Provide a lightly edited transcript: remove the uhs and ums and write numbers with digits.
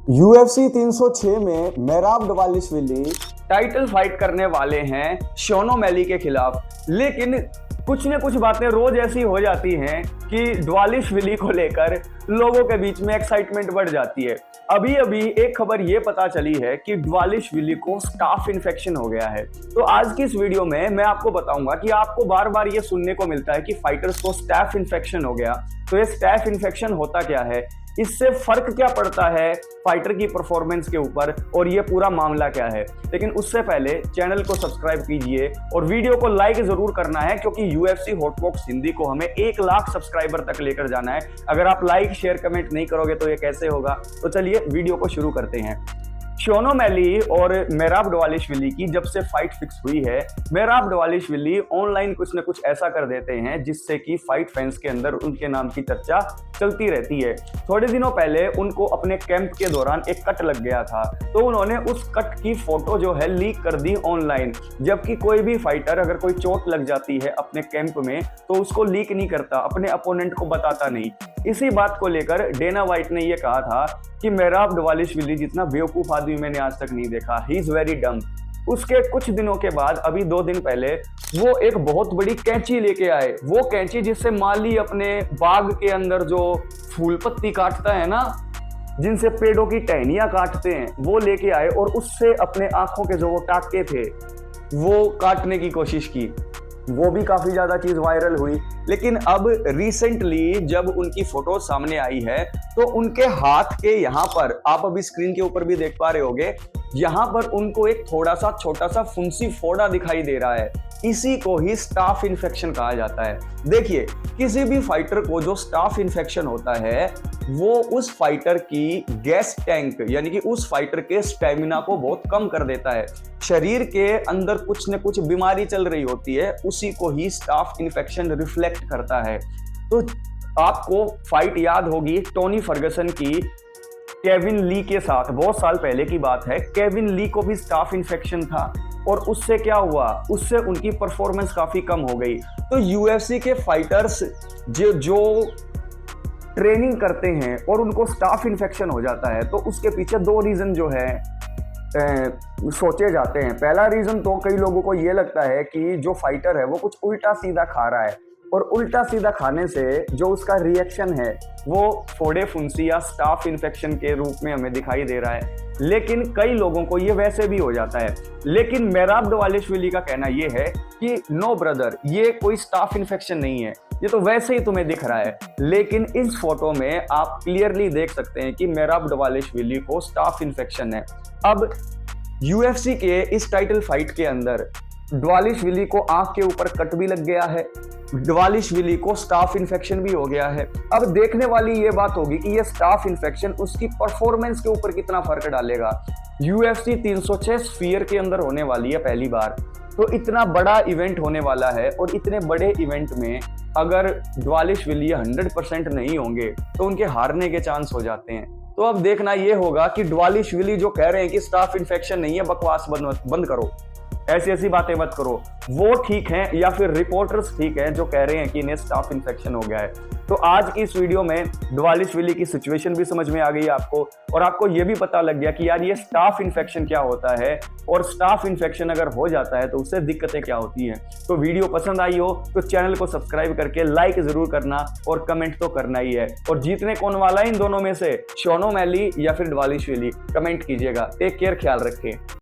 UFC 306 में मेराब दवालिश्विली title fight करने वाले हैं शॉन ओमैली के खिलाफ। लेकिन कुछ न कुछ बातें रोज ऐसी हो जाती हैं कि दवालिश्विली को लेकर लोगों के बीच में एक्साइटमेंट बढ़ जाती है। अभी अभी एक खबर ये पता चली है कि दवालिश्विली को स्टाफ इन्फेक्शन हो गया है। तो आज की इस वीडियो में मैं आपको बताऊंगा कि आपको बार बार ये सुनने को मिलता है कि फाइटर्स को स्टाफ इन्फेक्शन हो गया। तो ये स्टाफ इन्फेक्शन होता क्या है, इससे फर्क क्या पड़ता है फाइटर की परफॉर्मेंस के ऊपर, और ये पूरा मामला क्या है। लेकिन उससे पहले चैनल को सब्सक्राइब कीजिए और वीडियो को लाइक जरूर करना है, क्योंकि यूएफसी हॉटबॉक्स हिंदी को हमें 1 लाख सब्सक्राइबर तक लेकर जाना है। अगर आप लाइक शेयर कमेंट नहीं करोगे तो ये कैसे होगा। तो चलिए वीडियो को शुरू करते हैं। शॉन ओमैली और मेराब दवालिश्विली की जब से फाइट फिक्स हुई है, मेराब दवालिश्विली ऑनलाइन कुछ न कुछ ऐसा कर देते हैं जिससे कि फाइट फैंस के अंदर उनके नाम की चर्चा चलती रहती है। थोड़े दिनों पहले उनको अपने कैंप के दौरान एक कट लग गया था, तो उन्होंने उस कट की फोटो जो है लीक कर दी ऑनलाइन। जबकि कोई भी फाइटर अगर कोई चोट लग जाती है अपने कैंप में तो उसको लीक नहीं करता, अपने अपोनेंट को बताता नहीं। इसी बात को लेकर डेना व्हाइट ने यह कहा था कि मेराब दवालिश्विली जितना बेवकूफ आदमी मैंने आज तक नहीं देखा, ही इज वेरी डम। उसके कुछ दिनों के बाद अभी 2 दिन पहले वो एक बहुत बड़ी कैंची लेके आए। वो कैंची जिससे माली अपने बाग के अंदर जो फूल पत्ती काटता है ना, जिनसे पेड़ों की टहनियां काटते हैं, वो लेके आए और उससे अपने आंखों के जो वो टाके थे वो काटने की कोशिश की। वो भी काफी ज्यादा चीज वायरल हुई। लेकिन अब रिसेंटली जब उनकी फोटो सामने आई है तो उनके हाथ के यहाँ पर, आप अभी स्क्रीन के ऊपर भी देख पा रहे होगे, यहाँ पर उनको एक थोड़ा सा छोटा सा फुंसी फोड़ा दिखाई दे रहा है। इसी को ही स्टाफ इन्फेक्शन कहा जाता है। देखिए, किसी भी फाइटर को जो स्टाफ इन्फेक्शन होता है वो उस फाइटर की गैस टैंक यानी कि उस फाइटर के स्टेमिना को बहुत कम कर देता है। शरीर के अंदर कुछ न कुछ बीमारी चल रही होती है, उसी को ही स्टाफ इन्फेक्शन रिफ्लेक्ट करता है। तो आपको फाइट याद होगी टोनी फर्गसन की केविन ली के साथ, बहुत साल पहले की बात है। केविन ली को भी स्टाफ इन्फेक्शन था और उससे क्या हुआ, उससे उनकी परफॉर्मेंस काफी कम हो गई। तो यूएफसी के फाइटर्स जो ट्रेनिंग करते हैं और उनको स्टाफ इन्फेक्शन हो जाता है, तो उसके पीछे 2 रीजन जो है सोचे जाते हैं। पहला रीजन तो कई लोगों को ये लगता है कि जो फाइटर है वो कुछ उल्टा सीधा खा रहा है, और उल्टा सीधा खाने से जो उसका रिएक्शन है वो फोड़े फुंसी या स्टाफ इन्फेक्शन के रूप में हमें दिखाई दे रहा है। लेकिन कई लोगों को ये वैसे भी हो जाता है। लेकिन मेराब दवालिश्विली का कहना ये है कि नो ब्रदर, ये कोई स्टाफ इन्फेक्शन नहीं है, ये तो वैसे ही तुम्हें दिख रहा है। लेकिन इस फोटो में आप क्लियरली देख सकते हैं कि मेराब दवालिश्विली को स्टाफ इन्फेक्शन है। अब यूएफसी के इस टाइटल फाइट के अंदर दवालिश्विली को आंख के ऊपर कट भी लग गया है, दवालिश्विली को स्टाफ इन्फेक्शन भी हो गया है। अब देखने वाली ये बात होगी कि ये स्टाफ इन्फेक्शन उसकी परफॉर्मेंस के ऊपर कितना फर्क डालेगा। यूएफसी 306 स्फीयर के अंदर होने वाली है पहली बार, तो इतना बड़ा इवेंट होने वाला है, और इतने बड़े इवेंट में अगर दवालिश्विली 100% नहीं होंगे तो उनके हारने के चांस हो जाते हैं। तो अब देखना ये होगा कि दवालिश्विली जो कह रहे हैं कि स्टाफ इन्फेक्शन नहीं है, बकवास बंद करो, ऐसी ऐसी बातें मत करो। वो ठीक हैं या फिर रिपोर्टर्स ठीक हैं जो कह रहे हैं कि इन्हें स्टाफ इन्फेक्शन हो गया है। तो आज की इस वीडियो में दवालिश्विली की सिचुएशन भी समझ में आ गई आपको, और आपको ये भी पता लग गया कि यार ये स्टाफ इन्फेक्शन क्या होता है, और स्टाफ इन्फेक्शन अगर हो जाता है तो उससे दिक्कतें क्या होती हैं। तो वीडियो पसंद आई हो तो चैनल को सब्सक्राइब करके लाइक जरूर करना, और कमेंट तो करना ही है। और जीतने कौन वाला है इन दोनों में से, शॉन ओमैली या फिर दवालिश्विली, कमेंट कीजिएगा। टेक केयर, ख्याल रखें।